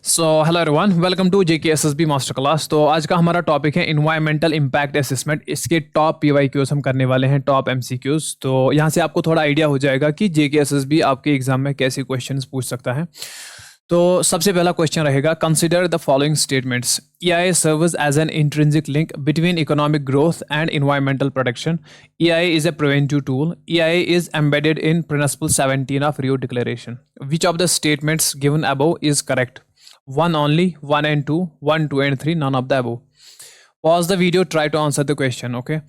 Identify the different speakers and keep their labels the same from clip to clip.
Speaker 1: So hello everyone, welcome to JKSSB master class. तो आज का हमारा टॉपिक है इन्वायरमेंटल इम्पैक्ट असेसमेंट। इसके टॉप पीवाईक्यूज हम करने वाले हैं, टॉप एमसीक्यूज। तो यहाँ से आपको थोड़ा आइडिया हो जाएगा कि जेकेएसएसबी आपके एग्जाम में कैसे क्वेश्चंस पूछ सकता है। तो सबसे पहला क्वेश्चन रहेगा, consider the following statements. EIA serves as an intrinsic link between economic growth and environmental protection. EIA is a preventive tool. EIA is embedded in Principle 17 of Rio Declaration. Which of the statements given above is correct? One only, one and two, one, two and three, none of the above. Pause the video, try to answer the question. Okay.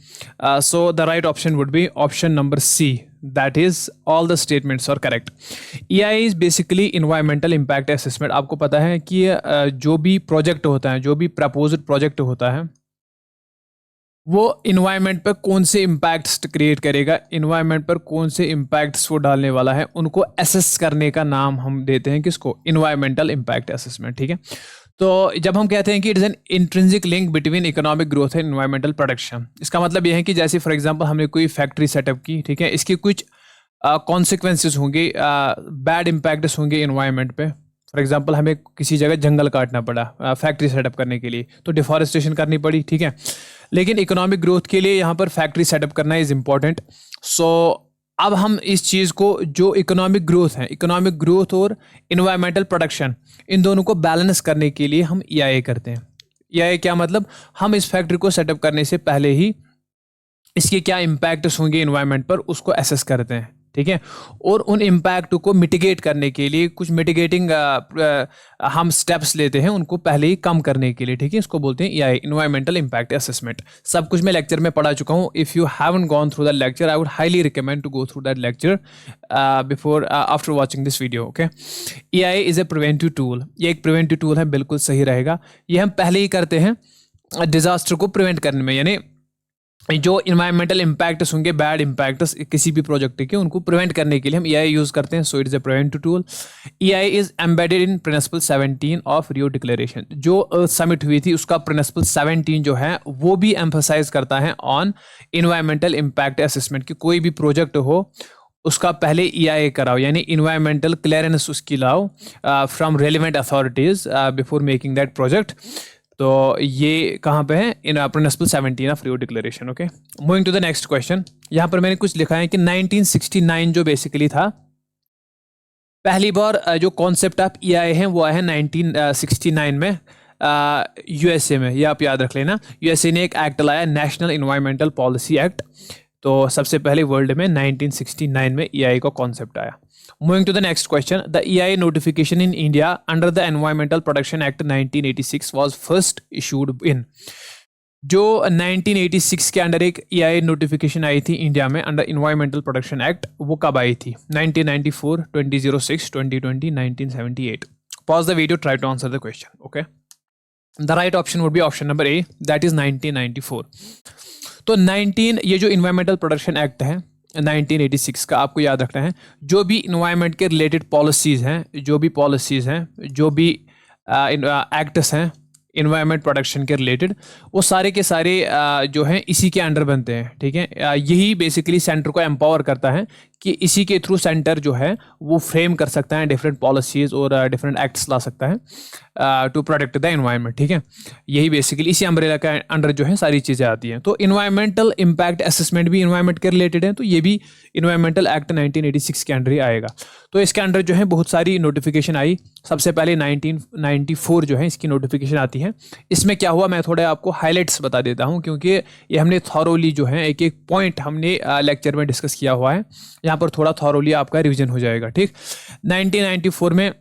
Speaker 1: So the right option would be option number C. That is, all the statements are correct. EIA is basically environmental impact assessment. आपको पता है कि जो भी project होता है, जो भी प्रपोज्ड प्रोजेक्ट होता है, वो इन्वायरमेंट पर कौन से इम्पैक्ट्स क्रिएट करेगा, इन्वायरमेंट पर कौन से इम्पैक्ट्स वो डालने वाला है, उनको असेस करने का नाम हम देते हैं किसको? Environmental impact assessment. ठीक है। तो जब हम कहते हैं कि it is an intrinsic link between economic growth and environmental production, इसका मतलब यह है कि जैसे फॉर एग्जांपल हमने कोई फैक्ट्री सेटअप की, ठीक है, इसके कुछ कॉन्सिक्वेंसेस होंगे, बैड इम्पैक्ट्स होंगे इन्वायरमेंट पे। फॉर एग्जांपल हमें किसी जगह जंगल काटना पड़ा फैक्ट्री सेटअप करने के लिए, तो डिफॉरेस्टेशन करनी पड़ी, ठीक है। लेकिन इकोनॉमिक ग्रोथ के लिए यहाँ पर फैक्ट्री सेटअप करना इज़ इम्पॉर्टेंट। सो अब हम इस चीज़ को, जो इकोनॉमिक ग्रोथ है, इकोनॉमिक ग्रोथ और इन्वायरमेंटल प्रोडक्शन, इन दोनों को बैलेंस करने के लिए हम EIA करते हैं। EIA क्या मतलब? हम इस फैक्ट्री को सेटअप करने से पहले ही इसके क्या इम्पैक्ट्स होंगे इन्वायरमेंट पर, उसको एसेस करते हैं, ठीक है। और उन इम्पैक्ट को मिटिगेट करने के लिए कुछ मिटिगेटिंग हम स्टेप्स लेते हैं, उनको पहले ही कम करने के लिए, ठीक है। इसको बोलते हैं EIA, इन्वायरमेंटल इम्पैक्ट असेसमेंट। सब कुछ मैं लेक्चर में पढ़ा चुका हूँ। If you haven't gone through that lecture, I would highly recommend to go through that lecture before after watching this video. Okay. EIA is a preventive tool. ये एक preventive tool है, बिल्कुल सही रहेगा। ये हम पहले ही करते हैं डिजास्टर को प्रिवेंट करने में, यानी जो इन्वायरमेंटल इम्पैक्ट्स होंगे, बैड इम्पैक्ट्स किसी भी प्रोजेक्ट के, उनको प्रिवेंट करने के लिए हम EIA यूज़ करते हैं। So it is a preventive tool. EIA is embedded in principle 17 of Rio declaration. जो अर्थ समिट हुई थी, उसका प्रिंसिपल 17 जो है वो भी एम्फसाइज करता है ऑन इन्वायरमेंटल इम्पैक्ट असेसमेंट, कि कोई भी प्रोजेक्ट हो उसका पहले EIA कराओ, यानी इन्वायरमेंटल क्लियरेंस उसकी लाओ from relevant authorities before making that project. तो ये कहाँ पे है? In principle 17 of Rio declaration. Okay. Moving to the next question. यहाँ पर मैंने कुछ लिखा है कि 1969 जो बेसिकली था, पहली बार जो कॉन्सेप्ट ऑफ EIA है वो आया है 1969 में USA में। ये आप याद रख लेना। USA ने एक एक्ट लाया, नेशनल इन्वायरमेंटल पॉलिसी एक्ट। तो सबसे पहले वर्ल्ड में 1969 में EIA का कॉन्सेप्ट आया। Moving to the next question, the EIA notification in India under the Environmental Protection Act 1986 was first issued in। जो 1986 के अंडर एक EIA नोटिफिकेशन आई थी इंडिया में अंडर इन्वायरमेंटल प्रोटेक्शन एक्ट, वो कब आई थी? 1994, 2006, 2020, 1978। Pause the video, try to answer the question. Okay. The right option would be option number A, that is 1994। तो 19 ये जो इन्वायरमेंटल प्रोटेक्शन एक्ट है 1986 का, आपको याद रखना है, जो भी इन्वायरमेंट के रिलेटेड पॉलिसीज़ हैं, जो भी पॉलिसीज़ हैं, जो भी एक्ट्स हैं इन्वायरमेंट प्रोटेक्शन के रिलेटेड, वो सारे के सारे जो हैं इसी के अंडर बनते हैं, ठीक है। यही बेसिकली सेंटर को एम्पावर करता है कि इसी के थ्रू सेंटर जो है वो फ्रेम कर सकता है डिफरेंट पॉलिसीज़ और डिफरेंट एक्ट्स ला सकता है टू प्रोटेक्ट द एनवायरनमेंट, ठीक है। यही बेसिकली इसी अम्ब्रेला का अंडर जो है सारी चीज़ें आती हैं। तो इन्वायरमेंटल इम्पैक्ट असेसमेंट भी इन्वायरमेंट के रिलेटेड है, तो ये भी इन्वायरमेंटल एक्ट 1986 के अंडर ही आएगा। तो इसके अंडर जो है बहुत सारी नोटिफिकेशन आई। सबसे पहले 1994 जो है इसकी नोटिफिकेशन आती है। इसमें क्या हुआ, मैं थोड़े आपको हाईलाइट्स बता देता हूँ, क्योंकि ये हमने थॉरोली जो है एक एक पॉइंट हमने लेक्चर में डिस्कस किया हुआ है। यहाँ पर थोड़ा थॉरोली आपका रिवीजन हो जाएगा, ठीक। 1994 में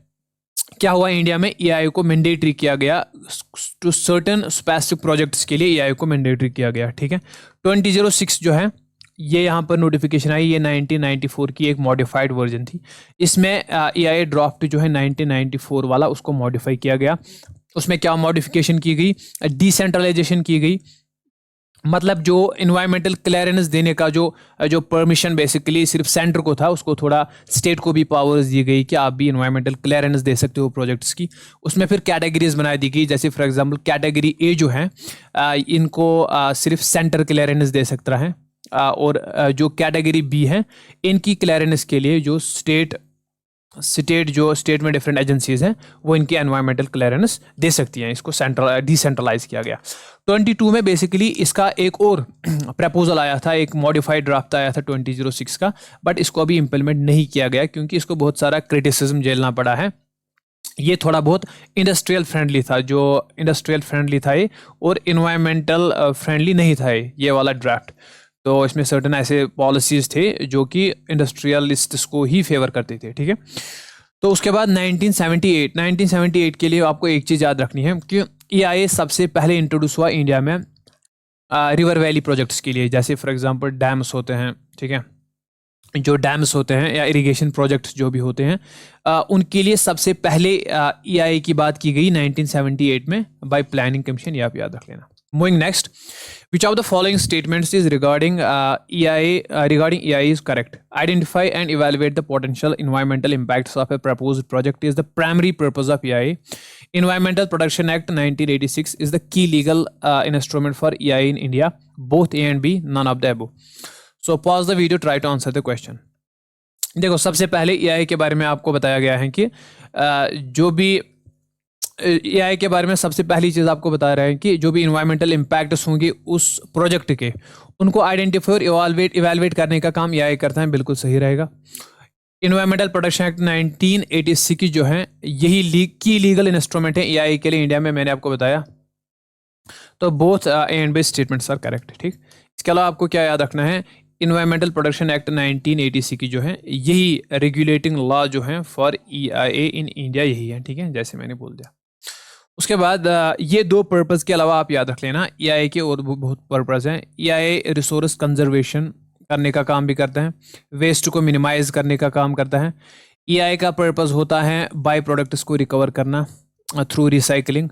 Speaker 1: क्या हुआ, इंडिया में EIA को मैंडेटरी किया गया टू सर्टेन स्पेसिफिक प्रोजेक्ट्स के लिए EIA को मैंडेटरी किया गया, ठीक है। 2006 जो है ये यहाँ पर नोटिफिकेशन आई, ये 1994 की एक मॉडिफाइड वर्जन थी। इसमें EIA ड्राफ्ट जो है 1994 वाला उसको मॉडिफाई किया गया। उसमें क्या मॉडिफिकेशन की गई? डिसेंट्रलाइजेशन की गई। मतलब जो इन्वायरमेंटल क्लियरेंस देने का जो परमिशन बेसिकली सिर्फ सेंटर को था, उसको थोड़ा स्टेट को भी पावर्स दी गई कि आप भी इन्वायरमेंटल क्लियरेंस दे सकते हो प्रोजेक्ट्स की। उसमें फिर कैटेगरीज बना दी गई, जैसे फॉर एग्जांपल कैटेगरी A जो है इनको सिर्फ सेंटर क्लियरेंस दे सकता है, और जो कैटेगरी B है इनकी क्लियरेंस के लिए जो स्टेट स्टेट में डिफरेंट एजेंसीज हैं वो इनकी एनवायरमेंटल क्लियरेंस दे सकती हैं। इसको डिसेंट्रलाइज किया गया। 22 में बेसिकली इसका एक और प्रपोजल आया था, एक मॉडिफाइड ड्राफ्ट आया था 2006 का, बट इसको अभी इम्प्लीमेंट नहीं किया गया क्योंकि इसको बहुत सारा क्रिटिसिज्म झेलना पड़ा है। ये थोड़ा बहुत इंडस्ट्रियल फ्रेंडली था, जो इंडस्ट्रियल फ्रेंडली था ये, और इन्वायरमेंटल फ्रेंडली नहीं था ये वाला ड्राफ्ट। तो इसमें सर्टन ऐसे पॉलिसीज थे जो कि इंडस्ट्रियलिस्ट्स को ही फेवर करते थे, ठीक है। तो उसके बाद 1978 के लिए आपको एक चीज़ याद रखनी है कि EIA सबसे पहले इंट्रोड्यूस हुआ इंडिया में रिवर वैली प्रोजेक्ट्स के लिए, जैसे फॉर एग्जांपल डैम्स होते हैं, ठीक है, जो डैम्स होते हैं या इरिगेशन प्रोजेक्ट्स जो भी होते हैं, उनके लिए सबसे पहले EIA की बात की गई 1978 में बाय प्लानिंग कमीशन। ये आप याद रख लेना। Moving next, which of the following statements is regarding EIA is correct? Identify and evaluate the potential environmental impacts of a proposed project is the primary purpose of EIA. Environmental Protection Act 1986 is the key legal instrument for EIA in India. Both A and B, none of the above. So pause the video, try to answer the question. देखो, सबसे पहले EIA के बारे में आपको बताया गया है कि जो भी EIA के बारे में सबसे पहली चीज़ आपको बता रहे हैं कि जो भी इन्वायरमेंटल इम्पैक्ट्स होंगे उस प्रोजेक्ट के, उनको आइडेंटिफाई और इवैल्यूएट करने का काम EIA करता है। बिल्कुल सही रहेगा। इन्वायरमेंटल प्रोटेक्शन एक्ट 1986 की जो है यही की लीगल इंस्ट्रूमेंट है EIA के लिए इंडिया में, मैंने आपको बताया। तो both A and B statements are correct, ठीक। इसके अलावा आपको क्या याद रखना है, इन्वायरमेंटल प्रोटेक्शन एक्ट 1986 की जो है यही रेगुलेटिंग लॉ जो है फॉर EIA इन इंडिया यही है, ठीक है, जैसे मैंने बोल दिया। उसके बाद ये दो पर्पज़ के अलावा आप याद रख लेना EIA के और बहुत पर्पज़ हैं। EIA रिसोर्स कंजर्वेशन करने का काम भी करता है, वेस्ट को मिनिमाइज करने का काम करता है। EIA का पर्पज़ होता है बाई प्रोडक्ट्स को रिकवर करना थ्रू रिसाइकलिंग,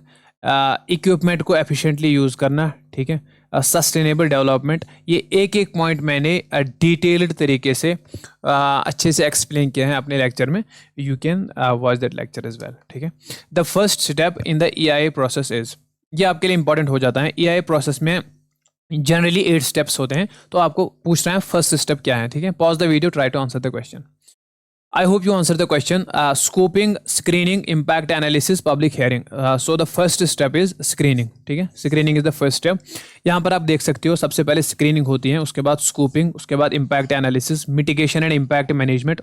Speaker 1: इक्विपमेंट को एफिशिएंटली यूज़ करना, ठीक है, सस्टेनेबल डेवलपमेंट। ये एक एक पॉइंट मैंने डिटेल्ड तरीके से अच्छे से एक्सप्लेन किया है अपने लेक्चर में। You can watch that lecture as well, ठीक है। The first step in the EIA process is, ये आपके लिए इंपॉर्टेंट हो जाता है। EIA प्रोसेस में जनरली 8 स्टेप्स होते हैं, तो आपको पूछना है फर्स्ट स्टेप क्या है, ठीक है। Pause the video, try to answer the question. I hope you answered the question. Scoping, screening, impact analysis, public hearing. So the first step is screening, ठीक है। Screening is the first step. यहाँ पर आप देख सकते हो सबसे पहले screening होती है, उसके बाद scoping, उसके बाद impact analysis, mitigation and impact management,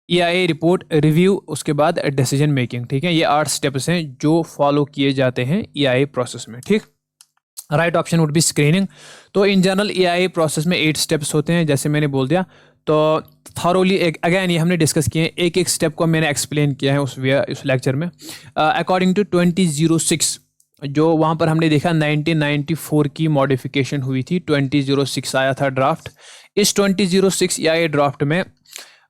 Speaker 1: EIA report, review, उसके बाद decision making, ठीक है। ये 8 steps हैं जो follow किए जाते हैं EIA process में, ठीक। Right option would B screening. तो इन जनरल EIA प्रोसेस में 8 स्टेप्स होते हैं, जैसे मैंने बोल दिया। तो थॉरोली अगेन ये हमने डिस्कस किए हैं, एक एक स्टेप को मैंने एक्सप्लेन किया है उस लेक्चर में। अकॉर्डिंग टू 2006 जो वहाँ पर हमने देखा 1994 की मॉडिफिकेशन हुई थी, 2006 आया था ड्राफ्ट। इस 2006 EIA ड्राफ्ट में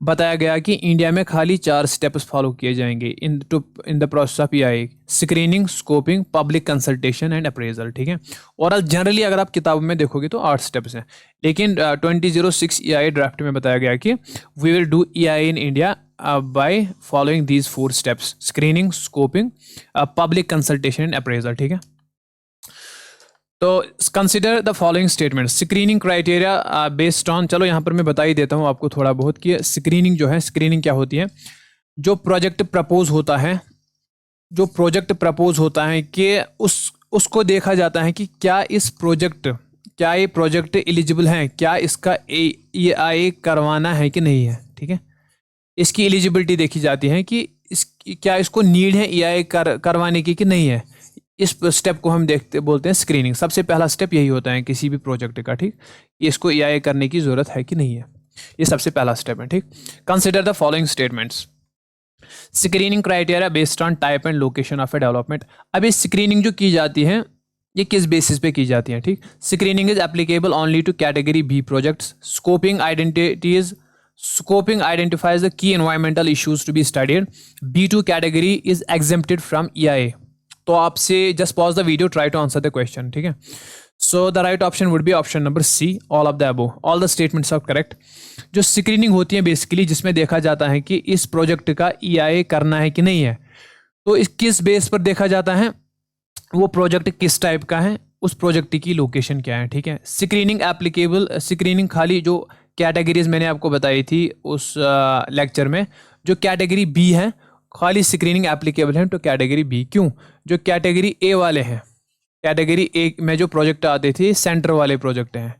Speaker 1: बताया गया कि इंडिया में खाली 4 स्टेप्स फॉलो किए जाएंगे in the process of EIA: screening, scoping, public consultation and appraisal, ठीक है। और जनरली अगर आप किताबों में देखोगे तो 8 स्टेप्स हैं, लेकिन 2006 EIA ड्राफ्ट में बताया गया कि we will do EIA in India by following these 4 steps: screening, scoping, public consultation and appraisal, ठीक है। तो consider the following statement. Screening criteria based on, चलो यहाँ पर मैं बता ही देता हूँ आपको थोड़ा बहुत कि स्क्रीनिंग जो है, स्क्रीनिंग क्या होती है। जो प्रोजेक्ट प्रपोज होता है, जो प्रोजेक्ट प्रपोज होता है कि उसको देखा जाता है कि क्या ये प्रोजेक्ट एलिजिबल है, क्या इसका EIA करवाना है कि नहीं है, ठीक है। इसकी एलिजिबिलिटी देखी जाती है कि क्या इसको नीड है EIA करवाने की कि नहीं है। इस स्टेप को हम बोलते हैं स्क्रीनिंग। सबसे पहला स्टेप यही होता है किसी भी प्रोजेक्ट का, ठीक। इसको EIA करने की जरूरत है कि नहीं है, ये सबसे पहला स्टेप है, ठीक। Consider the following statements. Screening criteria based on type and location of A development. अब ये स्क्रीनिंग जो की जाती है ये किस बेसिस पे की जाती है, ठीक। Screening is applicable only to category B projects. Scoping identifies the key environmental issues to be studied. B2 category is exempted from EIA. तो आपसे just pause the video, try to answer the question, ठीक है। So the right option would be option number C, all of the above. All the statements are correct. जो screening होती है basically जिसमें देखा जाता है कि इस प्रोजेक्ट का EIA करना है कि नहीं है, तो इस किस बेस पर देखा जाता है, वो प्रोजेक्ट किस टाइप का है, उस प्रोजेक्ट की लोकेशन क्या है, ठीक है। स्क्रीनिंग एप्लीकेबल, स्क्रीनिंग खाली जो कैटेगरीज मैंने आपको बताई थी उस लेक्चर में, जो कैटेगरी बी है खाली स्क्रीनिंग एप्लीकेबल है तो कैटेगरी बी। क्यों? जो कैटेगरी ए वाले हैं, कैटेगरी ए में जो प्रोजेक्ट आते थे सेंटर वाले प्रोजेक्ट हैं,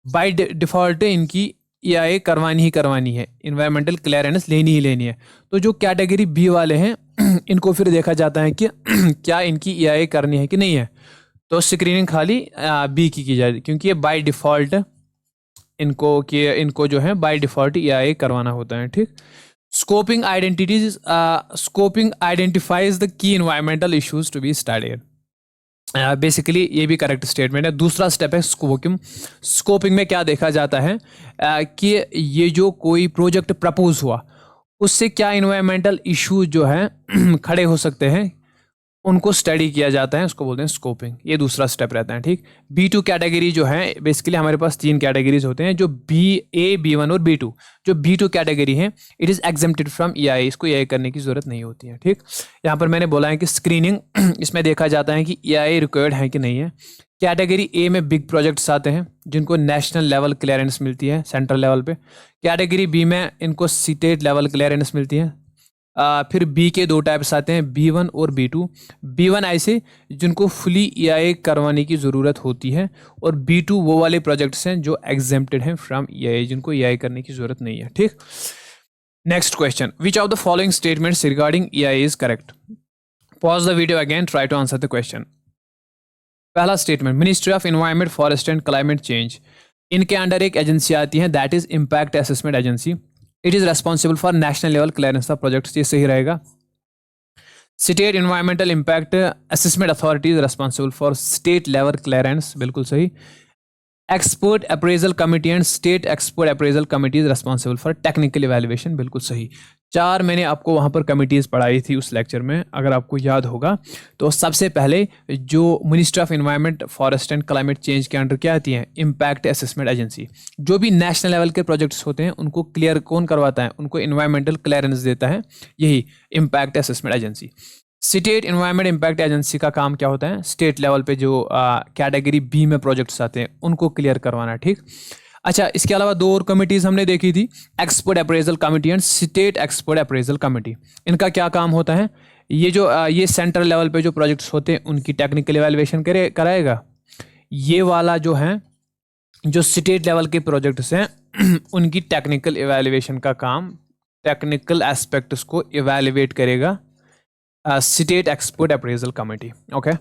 Speaker 1: बाय डिफ़ॉल्ट इनकी EIA करवानी ही करवानी है, इन्वायरमेंटल क्लियरेंस लेनी ही लेनी है। तो जो कैटेगरी बी वाले हैं इनको फिर देखा जाता है कि क्या इनकी EIA करनी है कि नहीं है, तो स्क्रीनिंग खाली बी की जाती है, क्योंकि ये बाय डिफ़ॉल्ट इनको जो है बाय डिफ़ॉल्ट EIA करवाना होता है। ठीक। Scoping identifies the key environmental issues to be studied. Basically ये भी करेक्ट स्टेटमेंट है। दूसरा स्टेप है स्कोपिंग। स्कोपिंग में क्या देखा जाता है कि ये जो कोई प्रोजेक्ट प्रपोज हुआ उससे क्या इन्वायरमेंटल इशू जो है खड़े हो सकते हैं, उनको स्टडी किया जाता है, उसको बोलते हैं स्कोपिंग। ये दूसरा स्टेप रहता है। ठीक। B2 कैटेगरी जो है, बेसिकली हमारे पास 3 कैटेगरीज होते हैं, जो BA, B1 और B2। जो B2 कैटेगरी है it is exempted from EIA, इसको EIA करने की ज़रूरत नहीं होती है। ठीक। यहाँ पर मैंने बोला है कि स्क्रीनिंग इसमें देखा जाता है कि EIA रिक्वायर्ड है कि नहीं है। कैटेगरी ए में बिग प्रोजेक्ट्स आते हैं जिनको नेशनल लेवल क्लियरेंस मिलती है सेंट्रल लेवल पे। कैटेगरी बी में इनको स्टेट लेवल क्लियरेंस मिलती है। फिर बी के 2 टाइप्स आते हैं, B1 और B2। B1 ऐसे जिनको फुली EIA करवाने की ज़रूरत होती है, और B2 वो वाले प्रोजेक्ट्स हैं जो एग्जेम्प्टेड हैं फ्रॉम EIA, जिनको EIA करने की ज़रूरत नहीं है। ठीक। Next question, which of the following statements regarding EIA is correct? Pause the video again, try to answer the question. पहला statement, ministry of environment, forest and climate change, इनके under एक एजेंसी आती है, that is impact assessment agency. It is responsible for national level clearance of projects, ये सही रहेगा। State environmental impact assessment authority is responsible for state level clearance, बिल्कुल सही। Expert appraisal committee and state expert appraisal committee is responsible for technical evaluation, बिल्कुल सही। 4 मैंने आपको वहाँ पर कमिटीज़ पढ़ाई थी उस लेक्चर में, अगर आपको याद होगा। तो सबसे पहले जो ministry of environment, forest and climate change के अंडर क्या आती है, इम्पैक्ट असेसमेंट एजेंसी। जो भी नेशनल लेवल के प्रोजेक्ट्स होते हैं उनको क्लियर कौन करवाता है, उनको इन्वायरमेंटल क्लियरेंस देता है, यही impact assessment agency. State environment impact agency का काम क्या होता है, स्टेट लेवल पे जो कैटेगरी बी में प्रोजेक्ट्स आते हैं उनको क्लियर करवाना। ठीक। अच्छा, इसके अलावा 2 और कमिटीज़ हमने देखी थी, expert appraisal committee and state expert appraisal committee. इनका क्या काम होता है, ये जो ये सेंट्रल लेवल पे जो प्रोजेक्ट्स होते हैं उनकी टेक्निकल इवैल्यूएशन कराएगा। ये वाला जो है, जो स्टेट लेवल के प्रोजेक्ट्स हैं उनकी टेक्निकल इवैल्यूएशन का काम, टेक्निकल एस्पेक्ट्स को इवैल्यूएट करेगा state expert appraisal committee. Okay,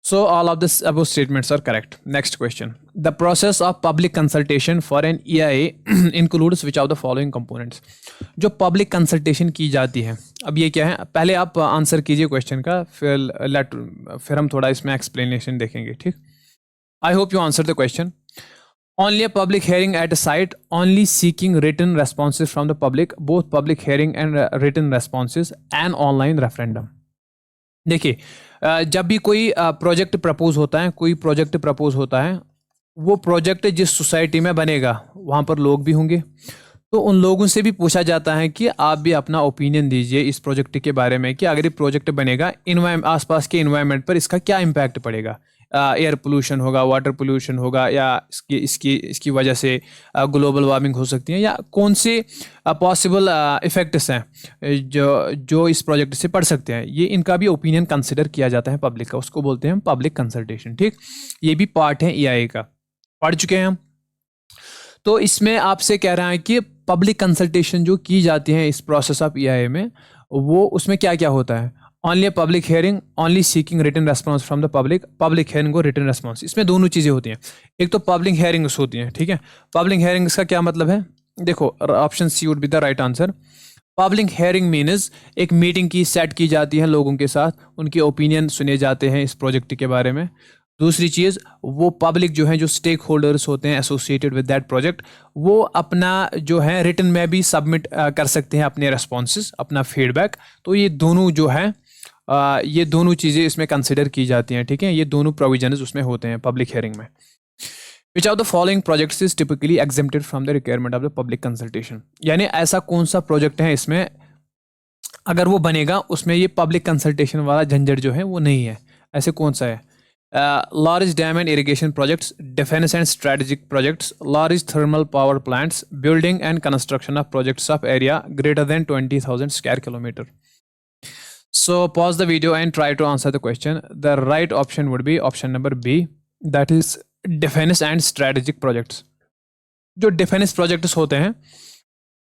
Speaker 1: so all of this above statements are correct. Next question, the process of public consultation for an EIA includes which of the following components? जो public consultation की जाती है, अब ये क्या है, पहले आप आंसर कीजिए क्वेश्चन का, फिर हम थोड़ा इसमें एक्सप्लेनेशन देखेंगे। ठीक। आई hope you answer the question. Only a public hearing at a site, only seeking written responses from the public, both public hearing and written responses, and online referendum। देखिए, जब भी कोई प्रोजेक्ट प्रपोज होता है, कोई project propose होता है, वो प्रोजेक्ट जिस सोसाइटी में बनेगा वहाँ पर लोग भी होंगे, तो उन लोगों से भी पूछा जाता है कि आप भी अपना ओपिनियन दीजिए इस प्रोजेक्ट के बारे में, कि अगर ये प्रोजेक्ट बनेगा आसपास के इन्वायरमेंट पर इसका क्या इम्पैक्ट पड़ेगा। एयर पोल्यूशन होगा, वाटर पोल्यूशन होगा, या इसकी वजह से ग्लोबल वार्मिंग हो सकती है, या कौन से पॉसिबल इफ़ेक्ट्स हैं जो इस प्रोजेक्ट से पड़ सकते हैं, ये इनका भी ओपिनियन कंसिडर किया जाता है पब्लिक का, उसको बोलते हैं पब्लिक कंसल्टेशन। ठीक। ये भी पार्ट है EIA का, पढ़ चुके हैं हम। तो इसमें आपसे कह रहा है कि पब्लिक कंसल्टेशन जो की जाती है इस प्रोसेस ऑफ EIA में, वो उसमें क्या क्या होता है, only public hearing, only seeking written response from the public hearing और रिटन रेस्पॉन्स। इसमें दोनों चीज़ें होती हैं, एक तो पब्लिक हियरिंग्स होती हैं। ठीक है, पब्लिक हियरिंग्स का क्या मतलब है, देखो option C would be the right answer. Public hearing means एक मीटिंग की सेट की जाती है लोगों के साथ, उनके ओपिनियन सुने जाते हैं इस प्रोजेक्ट के बारे में। दूसरी चीज़, वो पब्लिक जो है, जो स्टेक होल्डर्स होते हैं एसोसिएटेड विद दैट प्रोजेक्ट, वो अपना जो है रिटन में भी सबमिट कर सकते हैं अपने रेस्पॉन्सेस, अपना फीडबैक। तो ये दोनों जो है, ये दोनों चीज़ें इसमें कंसिडर की जाती हैं। ठीक है, ये दोनों प्रोविजन्स उसमें होते हैं पब्लिक हियरिंग में। विच of the following projects is typically exempted from the requirement of the public consultation, यानी ऐसा कौन सा प्रोजेक्ट है इसमें अगर वो बनेगा उसमें ये पब्लिक कंसल्टेशन वाला झंझट जो है वो नहीं है, ऐसे कौन सा है। large dam and irrigation projects, defense and strategic projects, large thermal power plants, building and construction of projects of area greater than 20,000 square kilometer. So pause the video and try to answer the question. The right option would be option number B, that is defense and strategic projects. जो defence projects होते हैं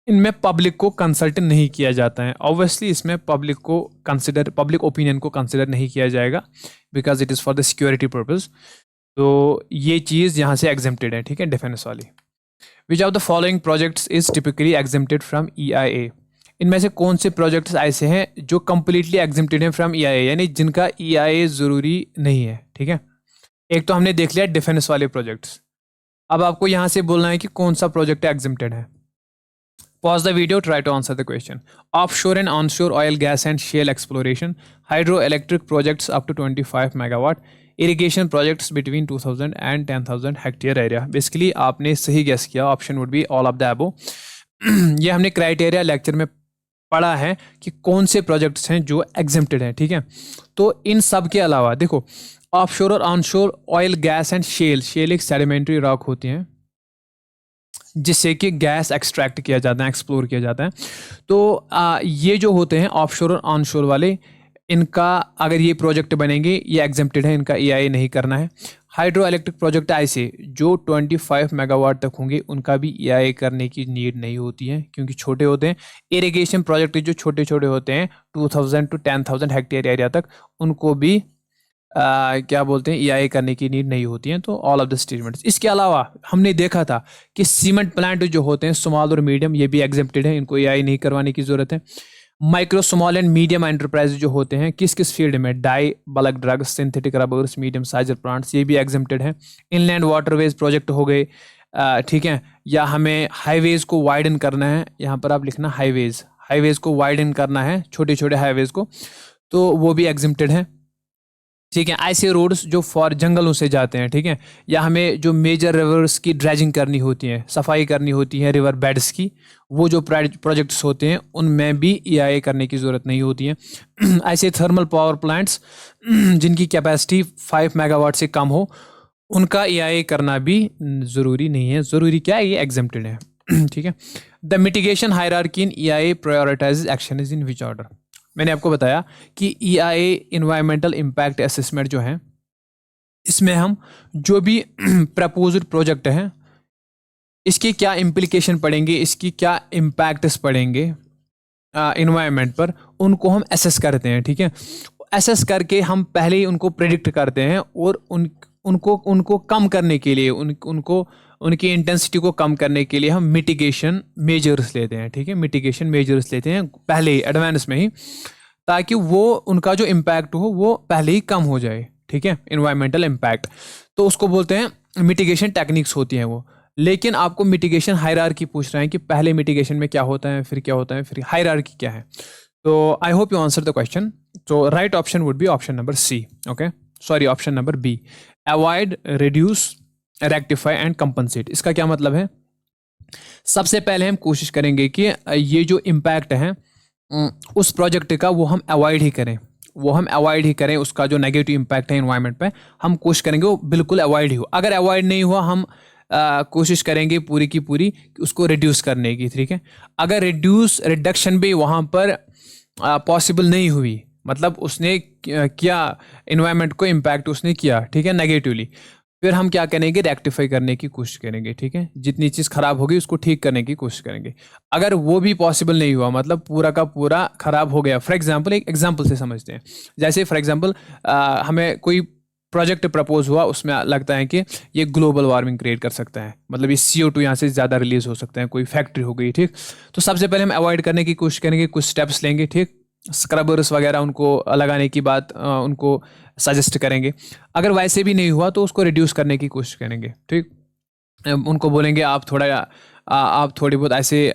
Speaker 1: इनमें public को consult नहीं किया जाता है. Obviously इसमें पब्लिक ओपिनियन को कंसिडर नहीं किया जाएगा because it is for the security purpose. तो ये चीज़ यहाँ से एग्जेम्प्टेड है, ठीक है, डिफेंस वाली. विच of the following projects is typically exempted from EIA. इनमें से कौन से प्रोजेक्ट्स ऐसे हैं जो कम्प्लीटली एग्जेम्प्टेड हैं फ्रॉम EIA, यानी जिनका EIA ज़रूरी नहीं है, ठीक है. एक तो हमने देख लिया डिफेंस वाले प्रोजेक्ट्स. अब आपको यहाँ से बोलना है कि कौन सा प्रोजेक्ट एग्जेम्प्टेड है. Pause the video, try to answer the question. Offshore and onshore oil, gas and shale exploration, hydroelectric projects up to 25 megawatt, irrigation projects between 2000 and 10,000 hectare area. Basically आपने सही guess किया, option would be all of the above. ये हमने criteria lecture में पढ़ा है कि कौन से प्रोजेक्ट्स हैं जो एग्जेम्प्टेड हैं, ठीक है. तो इन सब के अलावा देखो, ऑफशोर और onshore oil, gas and shale एक सेडिमेंट्री रॉक होती हैं जिससे कि गैस एक्सट्रैक्ट किया जाता है, एक्सप्लोर किया जाता है. तो ये जो होते हैं ऑफशोर और ऑनशोर वाले, इनका अगर ये प्रोजेक्ट बनेंगे ये एग्जेम्प्टेड है, इनका EIA नहीं करना है. हाइड्रो इलेक्ट्रिक प्रोजेक्ट ऐसे जो 25 मेगावाट तक होंगे उनका भी EIA करने की नीड नहीं होती है क्योंकि छोटे होते हैं. इरिगेशन प्रोजेक्ट जो छोटे छोटे होते हैं 2000 to 10,000 हेक्टेयर एरिया तक, उनको भी क्या बोलते हैं EIA करने की नीड नहीं होती है. तो ऑल ऑफ द स्टेटमेंट्स. इसके अलावा हमने देखा था कि सीमेंट प्लांट जो होते हैं स्मॉल और मीडियम, ये भी एग्जेम्प्टेड है, इनको EIA नहीं करवाने की जरूरत है. Micro, small and medium enterprise जो होते हैं किस किस फील्ड में, dye, bulk drugs, synthetic rubbers, medium sizer plants, ये भी एग्जेम्प्टेड है. इनलैंड वाटरवेज प्रोजेक्ट हो गए, ठीक है. या हमें हाईवेज को वाइडन करना है, यहाँ पर आप लिखना हाईवेज को वाइडन करना है, छोटे छोटे हाईवेज को, तो वो भी एग्जेम्प्टेड है, ठीक है. ऐसे रोड्स जो फॉर जंगलों से जाते हैं, ठीक है. या हमें जो मेजर रिवर्स की ड्रेजिंग करनी होती है, सफाई करनी होती है रिवर बेड्स की, वो जो प्रोजेक्ट्स होते हैं उनमें भी EIA करने की ज़रूरत नहीं होती है. ऐसे थर्मल पावर प्लांट्स जिनकी कैपेसिटी 5 मेगावाट से कम हो, उनका EIA करना भी ज़रूरी नहीं है. ज़रूरी क्या है, ये एग्जेम्प्टेड है, ठीक है. The mitigation hierarchy in EIA prioritise action is in which order. मैंने आपको बताया कि EIA इन्वायरमेंटल इम्पैक्ट असेसमेंट जो है, इसमें हम जो भी प्रपोज्ड प्रोजेक्ट हैं इसके क्या इम्प्लीकेशन पड़ेंगे, इसकी क्या इम्पैक्ट्स पड़ेंगे इन्वायरमेंट पर, उनको हम असेस करते हैं, ठीक है. असेस करके हम पहले ही उनको प्रेडिक्ट करते हैं और उनको कम करने के लिए, उनकी इंटेंसिटी को कम करने के लिए हम मिटिगेशन मेजर्स लेते हैं, ठीक है. मिटिगेशन मेजर्स लेते हैं पहले ही, एडवांस में ही, ताकि वो उनका जो इम्पैक्ट हो वो पहले ही कम हो जाए, ठीक है. इन्वायरमेंटल इम्पैक्ट, तो उसको बोलते हैं मिटिगेशन टेक्निक्स होती हैं वो. लेकिन आपको मिटिगेशन हायरार्की पूछ रहे हैं कि पहले मिटिगेशन में क्या होता है, फिर क्या होता है, फिर हायरार्की क्या है. तो I hope you answer the question. तो right option would be option number C, okay, sorry option number B, avoid, reduce, rectify and compensate. इसका क्या मतलब है? सबसे पहले हम कोशिश करेंगे कि ये जो इम्पैक्ट है उस प्रोजेक्ट का वो हम अवॉइड ही करें, उसका जो नेगेटिव इम्पैक्ट है एनवायरनमेंट पे, हम कोशिश करेंगे वो बिल्कुल अवॉइड ही हो. अगर अवॉइड नहीं हुआ, हम कोशिश करेंगे पूरी की पूरी उसको रिड्यूस करने की, ठीक है. अगर रिडक्शन भी वहाँ पर पॉसिबल नहीं हुई, मतलब उसने क्या एनवायरनमेंट को इम्पैक्ट उसने किया, ठीक है, नेगेटिवली, फिर हम क्या करेंगे, रेक्टिफाई करने की कोशिश करेंगे, ठीक है. जितनी चीज़ खराब होगी उसको ठीक करने की कोशिश करेंगे. अगर वो भी पॉसिबल नहीं हुआ, मतलब पूरा का पूरा खराब हो गया, फॉर एग्जांपल एक एग्जांपल से समझते हैं. जैसे फॉर एग्जांपल हमें कोई प्रोजेक्ट प्रपोज हुआ, उसमें लगता है कि ये ग्लोबल वार्मिंग क्रिएट कर सकता है, मतलब ये CO2 यहाँ से ज़्यादा रिलीज हो सकता है, कोई फैक्ट्री हो गई, ठीक. तो सबसे पहले हम अवॉइड करने की कोशिश करेंगे, कुछ स्टेप्स लेंगे, ठीक. स्क्रबर्स वगैरह उनको लगाने की बात उनको सजेस्ट करेंगे. अगर वैसे भी नहीं हुआ तो उसको रिड्यूस करने की कोशिश करेंगे, ठीक. उनको बोलेंगे आप थोड़ी बहुत ऐसे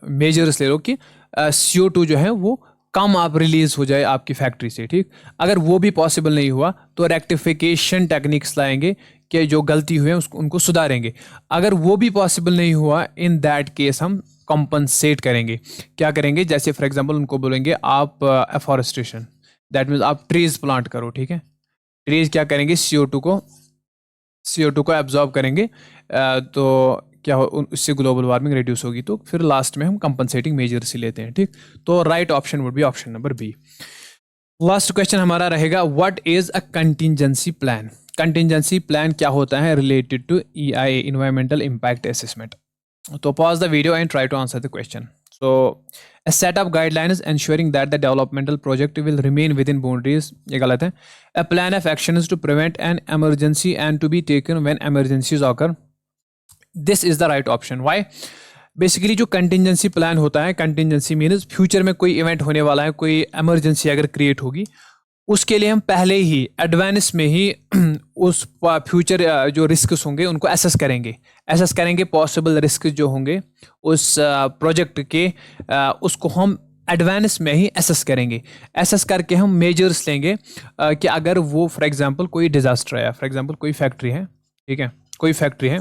Speaker 1: मेजर्स ले लो कि CO2 जो है वो कम आप रिलीज हो जाए आपकी फैक्ट्री से, ठीक. अगर वो भी पॉसिबल नहीं हुआ तो रेक्टिफिकेशन टेक्निक्स लाएंगे कि जो गलती हुई है उसको उनको सुधारेंगे. अगर वो भी पॉसिबल नहीं हुआ, इन दैट केस हम कॉम्पनसेट करेंगे. क्या करेंगे, जैसे फॉर एग्जांपल उनको बोलेंगे आप एफॉरेस्टेशन, दैट मीन्स आप ट्रीज प्लांट करो, ठीक है. ट्रीज क्या करेंगे, CO2 को एब्जॉर्ब करेंगे, तो क्या हो, उससे ग्लोबल वार्मिंग रिड्यूस होगी। तो फिर लास्ट में हम कंपनसेटिंग मेजर्स ही लेते हैं, ठीक। तो right option would be option number B. Last question हमारा रहेगा, what is a contingency plan. Contingency plan क्या होता है related to EIA, environmental impact assessment. तो pause the video and try to answer the question. So, a set of guidelines ensuring that the developmental project will remain within boundaries, ये गलत है। A plan of actions to prevent an emergency and to be taken when emergencies occur. This is the right option. Why? Basically जो contingency plan होता है, contingency means future में कोई event होने वाला है, कोई इमरजेंसी अगर क्रिएट होगी, उसके लिए हम पहले ही एडवांस में ही उस फ्यूचर जो रिस्क्स होंगे उनको एसेस करेंगे पॉसिबल रिस्क जो होंगे उस प्रोजेक्ट के, उसको हम एडवांस में ही एसेस करके हम मेजर्स लेंगे कि अगर वो फॉर एग्जांपल कोई डिजास्टर है, फॉर एग्जांपल कोई फैक्ट्री है, ठीक है, कोई फैक्ट्री है,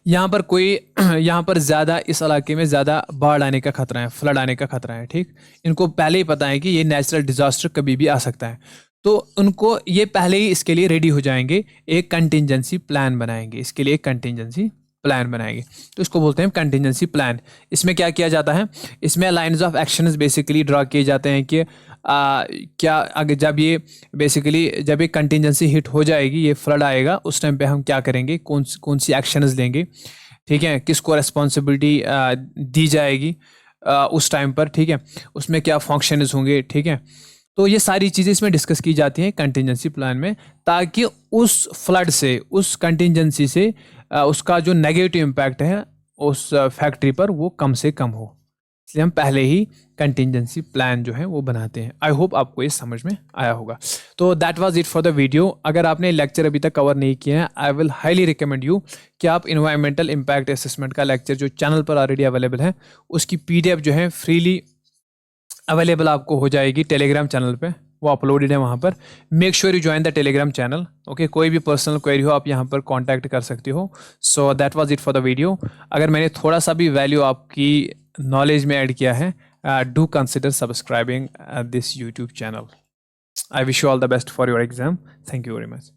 Speaker 1: यहाँ पर ज़्यादा इस इलाके में ज़्यादा बाढ़ आने का खतरा है, फ्लड आने का खतरा है, ठीक। इनको पहले ही पता है कि ये नेचुरल डिजास्टर कभी भी आ सकता है, तो उनको ये पहले ही इसके लिए रेडी हो जाएंगे, एक कंटिजेंसी प्लान बनाएंगे, इसके लिए एक कंटिजेंसी प्लान बनाएंगे। तो इसको बोलते हैं कंटिजेंसी प्लान। इसमें क्या किया जाता है, इसमें lines of actions basically draw किए जाते हैं कि क्या अगर जब ये कंटिजेंसी हिट हो जाएगी, ये फ्लड आएगा, उस टाइम पे हम क्या करेंगे, कौन सी एक्शंस लेंगे, ठीक है, किसको रिस्पॉन्सिबिलिटी दी जाएगी उस टाइम पर, ठीक है, उसमें क्या फंक्शंस होंगे, ठीक है। तो ये सारी चीज़ें इसमें डिस्कस की जाती हैं कंटिजेंसी प्लान में, ताकि उस फ्लड से, उस कंटिजेंसी से उसका जो नेगेटिव इम्पैक्ट है उस फैक्ट्री पर वो कम से कम हो, इसलिए हम पहले ही कंटिजेंसी प्लान जो है वो बनाते हैं। आई होप आपको ये समझ में आया होगा। तो that was it for the video. अगर आपने लेक्चर अभी तक कवर नहीं किया है, I will highly recommend you कि आप इन्वायरमेंटल इम्पैक्ट असेसमेंट का लेक्चर जो चैनल पर ऑलरेडी अवेलेबल है, उसकी PDF जो है फ्रीली अवेलेबल आपको हो जाएगी टेलीग्राम चैनल पे, वो अपलोडेड है वहाँ पर। Make sure you join the Telegram channel, okay. कोई भी पर्सनल क्वेरी हो आप यहाँ पर कांटेक्ट कर सकते हो। So that was it for the video. अगर मैंने थोड़ा सा भी वैल्यू आपकी नॉलेज में ऐड किया है, do consider subscribing this YouTube channel. I wish you all the best for your exam. Thank you very much.